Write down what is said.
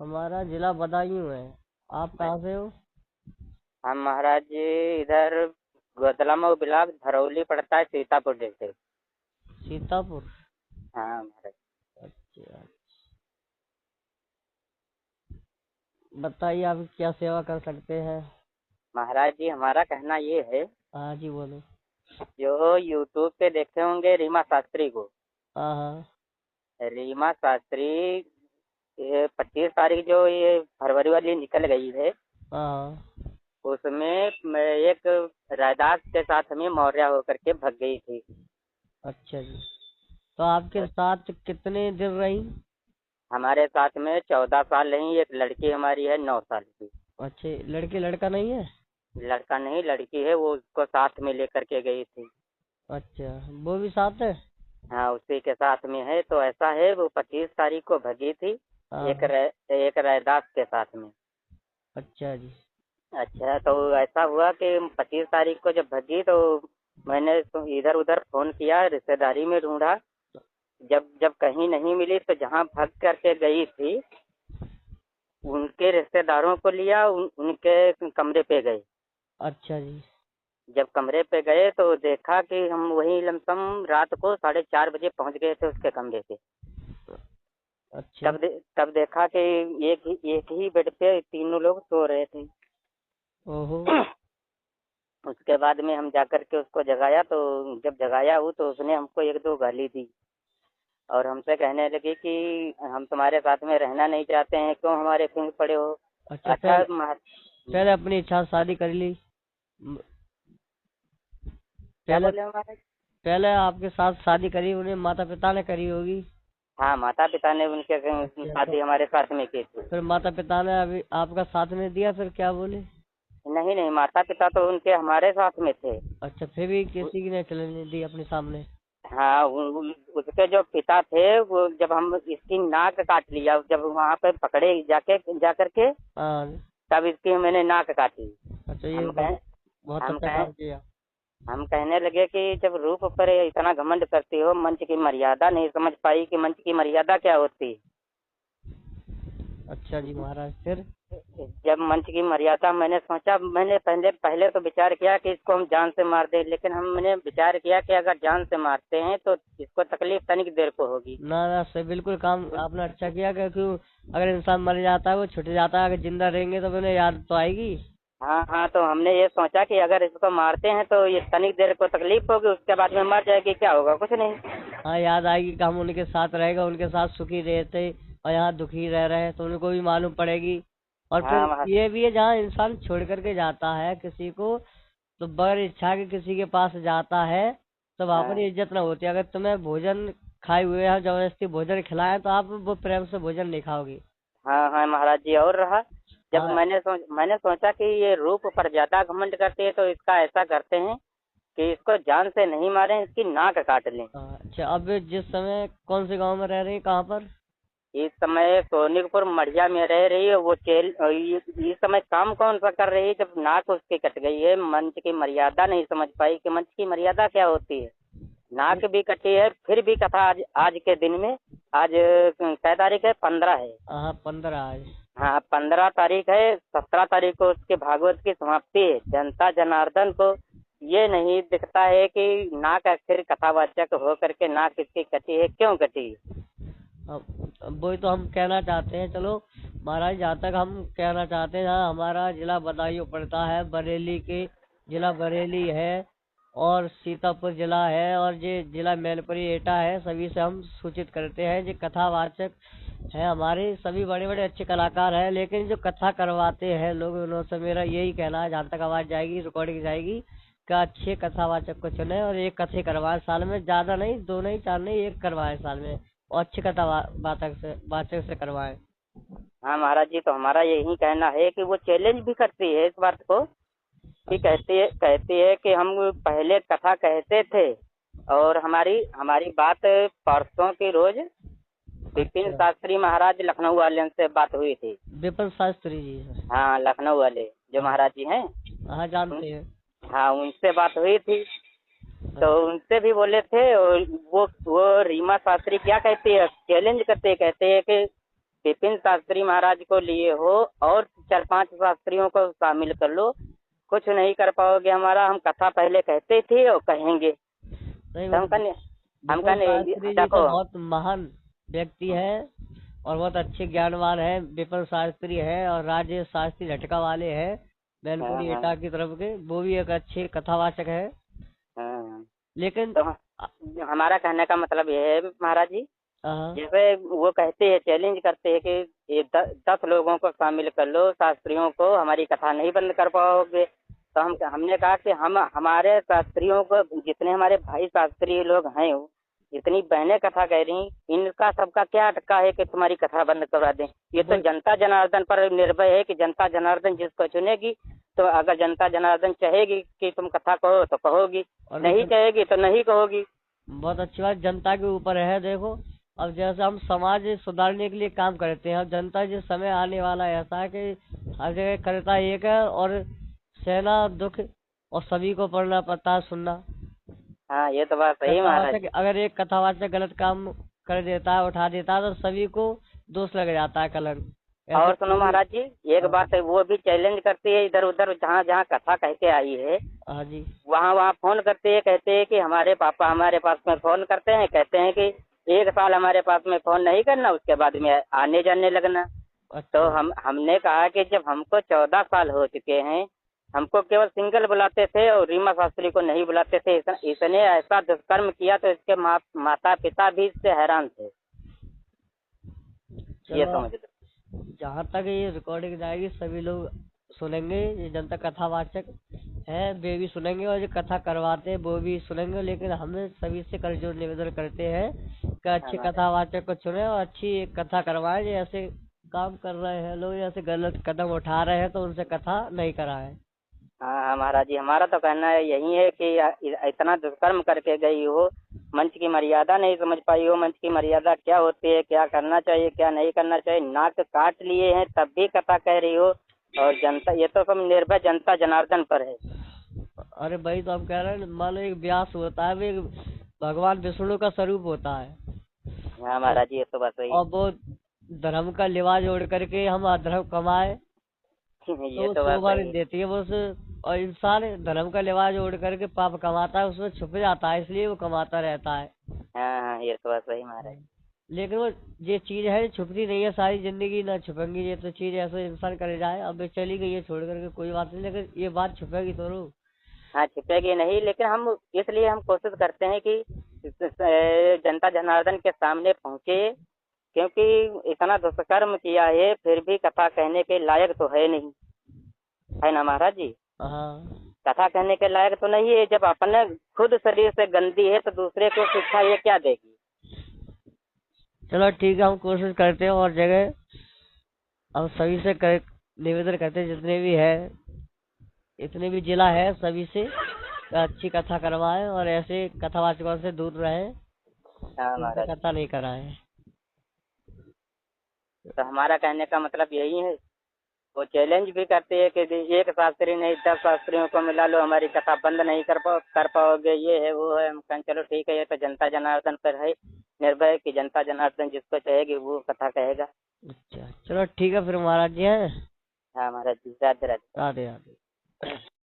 हमारा जिला बदायूं है। आप कहाँ से हो? हम महाराज जी इधर गोदलामऊ ब्लॉक धरौली पड़ता है, सीतापुर डिस्ट्रिक्ट। सीतापुर। हाँ महाराज। अच्छा, बताइए आप क्या सेवा कर सकते हैं? महाराज जी हमारा कहना ये है, हाँ जी, बोलो। जो यूट्यूब पे देखे होंगे रीमा शास्त्री को। हाँ हाँ। रीमा शास्त्री ये 25 तारीख जो ये फरवरी वाली निकल गई है, हाँ। उसमें मैं एक रैदास के साथ में मौर्य होकर के भाग गई थी। अच्छा जी। तो आपके साथ कितने दिन रही? हमारे साथ में 14 साल रही। एक लड़की हमारी है 9 साल की। अच्छा, लड़के लड़का नहीं है? लड़का नहीं, लड़की है, वो उसको साथ में लेकर के गई थी। अच्छा, वो भी साथ है? हाँ उसी के साथ में है। तो ऐसा है, वो 25 तारीख को भगी थी हाँ। एक रैदास के साथ में। अच्छा जी। अच्छा, तो ऐसा हुआ कि 25 तारीख को जब भगी तो मैंने तो इधर उधर फोन किया, रिश्तेदारी में ढूंढा। जब जब कहीं नहीं मिली तो जहाँ भाग करके गई थी उनके रिश्तेदारों को लिया, उनके कमरे पे गए। अच्छा जी। जब कमरे पे गए तो देखा कि हम वही लमसम रात को 4:30 बजे पहुंच गए थे उसके कमरे पे। अच्छा। तब देखा कि एक ही बेड पे तीनों लोग सो रहे थे। ओहो। उसके बाद में हम जाकर के उसको जगाया, तो जब जगाया हूँ तो उसने हमको एक दो गाली दी और हमसे कहने लगी कि हम तुम्हारे साथ में रहना नहीं चाहते हैं, क्यों हमारे पीछे पड़े हो। अच्छा, अच्छा पहले अपनी इच्छा से शादी कर ली? म- क्या पहले बोले हमारे। पहले आपके साथ शादी करी उन्हें माता पिता ने करी होगी? हाँ, माता पिता ने उनके अच्छा, तो शादी हमारे साथ में की थी। फिर माता पिता ने अभी आपका साथ नहीं दिया, फिर क्या बोले? नहीं नहीं, माता पिता तो उनके हमारे साथ में थे। अच्छा, फिर भी किसी ने चलने दी अपने सामने? हाँ, उसके जो पिता थे वो जब हम इसकी नाक काट लिया, जब वहाँ पे पकड़े जा करके, हाँ। तब इसकी मैंने नाक काटी। अच्छा, ये हम बहुत कहें बहुत हम अच्छा कहें काम किया। हम कहने लगे कि जब रूप पर इतना घमंड करती हो, मंच की मर्यादा नहीं समझ पाई कि मंच की मर्यादा क्या होती है। अच्छा जी महाराज, फिर? जब मंच की मर्यादा मैंने सोचा, मैंने पहले पहले तो विचार किया कि इसको हम जान से मार दें, लेकिन हमने विचार किया कि अगर जान से मारते हैं तो इसको तकलीफ तनिक देर को होगी। ना ना, सही बिल्कुल काम आपने अच्छा किया, क्योंकि अगर इंसान मर जाता है वो छुट जाता है, अगर जिंदा रहेंगे तो उन्हें याद तो आएगी। हाँ हाँ, तो हमने ये सोचा कि अगर इसको मारते हैं तो ये तनिक देर को तकलीफ होगी, उसके बाद में मर जाएगी, क्या होगा, कुछ नहीं। हाँ, याद आएगी कि हम उनके साथ रहेगा, उनके साथ सुखी रहते और यहाँ दुखी रह रहे हैं, तो उनको भी मालूम पड़ेगी। और हाँ फिर ये भी है, जहाँ इंसान छोड़ करके जाता है किसी को, तो बगैर इच्छा के किसी के पास जाता है, तो वहां पर हाँ इज्जत ना होती। अगर तुम्हें भोजन खाए हुए है जबरदस्ती भोजन खिलाया, तो आप वो प्रेम से भोजन नहीं खाओगे। हाँ हाँ महाराज जी, और रहा, जब हाँ। मैंने सोचा कि ये रूप पर ज्यादा घमंड करते हैं तो इसका ऐसा करते हैं कि इसको जान से नहीं मारें, इसकी नाक काट लें। हाँ, अच्छा, अब जिस समय कौन से गांव में रह रही, कहाँ पर? इस समय सोनिकपुर मढ़िया में रह रही है वो इस समय काम कौन सा कर रही है, जब नाक उसकी कट गई है। मंच की मर्यादा नहीं समझ पाई कि मंच की मर्यादा क्या होती है। नाक भी कटी है, फिर भी कथा आज आज के दिन में, आज क्या तारीख है, 15 है। हाँ, 15 आज। हाँ 15 तारीख है, 17 तारीख को उसके भागवत की समाप्ति है। जनता जनार्दन को ये नहीं दिखता है कि नाक आखिर कथावाचक हो करके नाक इसकी कटी है, क्यों कटी है। अब वही तो हम कहना चाहते हैं। चलो महाराज, जहाँ तक हम कहना चाहते हैं, हाँ, हमारा जिला बदायूं पड़ता है, बरेली के जिला बरेली है, और सीतापुर जिला है, और ये जिला मैनपुरी एटा है। सभी से हम सूचित करते हैं, जो कथावाचक है हमारे सभी बड़े बड़े अच्छे कलाकार हैं, लेकिन जो कथा करवाते हैं लोग, उनसे मेरा यही कहना है, जहाँ तक आवाज जाएगी, रिकॉर्डिंग जाएगी, कि अच्छे कथावाचक को चुने और एक कथे करवाए साल में, ज्यादा नहीं, दो नहीं, चार नहीं, एक करवाए साल में, और अच्छी कथा वाचक से करवाएं। हाँ महाराज जी, तो हमारा यही कहना है कि वो चैलेंज भी करती है इस बात को, कि कहती है कि हम पहले कथा कहते थे, और हमारी हमारी बात परसों की रोज विपिन अच्छा। शास्त्री महाराज लखनऊ वाले से बात हुई थी। विपिन शास्त्री जी? हाँ, लखनऊ वाले जो हाँ महाराज जी हैं। हाँ, उन- जानते हैं। हाँ, उनसे बात हुई थी। तो अच्छा। उनसे भी बोले थे, और वो रीमा शास्त्री क्या कहती है, चैलेंज करते कहते हैं कि विपिन शास्त्री महाराज को लिए हो और 4-5 शास्त्रियों को शामिल कर लो, कुछ नहीं कर पाओगे हमारा। हम कथा पहले कहते थे और कहेंगे। नहीं तो हम कहने शास्त्री जी तो देखो, बहुत महान व्यक्ति है और बहुत अच्छे ज्ञानवान है। विपिन शास्त्री है और राजेश शास्त्री झटका वाले हैं, मैनपुरी हाँ, एटा की तरफ के, वो भी एक अच्छे कथावाचक है। हाँ। लेकिन तो हमारा कहने का मतलब ये है महाराज जी, हाँ जैसे वो कहते हैं, चैलेंज करते हैं कि ये 10 लोगों को शामिल कर लो, शास्त्रियों को, हमारी कथा नहीं बंद कर पाओगे। तो हमने कहा कि हम हमारे शास्त्रियों को, जितने हमारे भाई शास्त्री लोग हैं, जितनी बहनें कथा कह रही, इनका सबका क्या अटका है कि तुम्हारी कथा बंद करवा दें। ये तो जनता जनार्दन पर निर्भर है कि जनता जनार्दन जिसको चुनेगी, तो अगर जनता जनार्दन चाहेगी कि तुम कथा कहो तो कहोगी, नहीं चाहेगी तो नहीं कहोगी। बहुत अच्छी बात जनता के ऊपर है। देखो अब जैसे हम समाज सुधारने के लिए काम करते हैं, अब जनता जिस समय आने वाला ऐसा है कि हर जगह करता एक है और सहना दुख और सभी को पढ़ना पड़ता है, सुनना। हाँ, ये तो बात सही महाराज। अगर एक कथावाचक गलत काम कर देता है, उठा देता है, तो सभी को दोष लग जाता है, कलंक। और सुनो महाराज जी, एक बात है, वो भी चैलेंज करती है, इधर उधर जहाँ जहाँ कथा कह के आई है, हाँ जी, वहाँ वहाँ फोन करते हैं, कहते हैं कि हमारे पापा हमारे पास में फोन करते हैं, कहते हैं कि 1 साल हमारे पास में फोन नहीं करना, उसके बाद में आने जाने लगना। तो हमने कहा कि जब हमको 14 साल हो चुके हैं, हमको केवल सिंगल बुलाते थे और रीमा शास्त्री को नहीं बुलाते थे, इसने ऐसा दुष्कर्म किया तो इसके माता पिता भी इससे हैरान थे। ये समझ लो। जहाँ तक ये रिकॉर्डिंग जाएगी सभी लोग सुनेंगे, ये जनता कथावाचक है वे भी सुनेंगे और जो कथा करवाते हैं वो भी सुनेंगे। लेकिन हम सभी से कर जोड़ निवेदन करते हैं कि अच्छे कथावाचक को चुने और अच्छी कथा करवाएं। जैसे काम कर रहे हैं लोग, जैसे गलत कदम उठा रहे हैं तो उनसे कथा नहीं कराएं। हाँ महाराज जी, हमारा तो कहना है यही है कि इतना दुष्कर्म करके गई हो, मंच की मर्यादा नहीं समझ पाई हो, मंच की मर्यादा क्या होती है, क्या करना चाहिए क्या नहीं करना चाहिए, नाक काट लिए हैं तब भी कथा कह रही हो। और जनता, ये तो सब निर्भर जनता जनार्दन पर है। अरे भाई तो हम कह रहे हैं, मान लो एक व्यास होता है, वो एक भगवान विष्णु का स्वरूप होता है। हाँ महाराज जी, ये तो बात सही है। और वो धर्म का लिबास ओढ़ करके हम अधर्म कमाए ये तो तो बात शोभा सही नहीं है। देती है वो और इंसान धर्म का लिबास ओढ़ करके पाप कमाता है, उसमें छुप जाता है, इसलिए वो कमाता रहता है। हाँ, ये तो बात सही महाराज। लेकिन वो ये चीज है छुपती नहीं है, सारी जिंदगी ना छुपेंगी। ये तो चीज ऐसे इंसान करे जाए, अब ये चली गई है छोड़ करके कोई बात नहीं, लेकिन ये बात छुपेगी तो रो। हाँ, छिपेगी नहीं, लेकिन हम इसलिए हम कोशिश करते हैं कि जनता जनार्दन के सामने पहुँचे, क्योंकि इतना दुष्कर्म किया है फिर भी कथा कहने के लायक तो है नहीं, है ना महाराज जी। हाँ कथा कहने के लायक तो नहीं है। जब अपने खुद शरीर से गंदी है तो दूसरे को शिक्षा ये क्या देगी। चलो ठीक है, हम कोशिश करते हैं और जगह हम सभी से निवेदन करते हैं, जितने भी है, इतने भी जिला है, सभी से अच्छी कथा करवाएं और ऐसे कथावाचकों से दूर रहें, हाँ महाराज, कथा नहीं कराएं। तो हमारा कहने का मतलब यही है। वो चैलेंज भी करते हैं कि एक शास्त्री नहीं 10 शास्त्रियों को मिला लो, हमारी कथा बंद नहीं कर पाओगे, ये है वो है। हम कहें चलो ठीक है, ये तो जनता जनार्दन पर है निर्भय कि जनता जनार्दन जिसको चाहेगी वो कथा कहेगा। अच्छा चलो ठीक है फिर महाराज जी हैं। हाँ महाराज जी, राधे राधे। राधे राधे।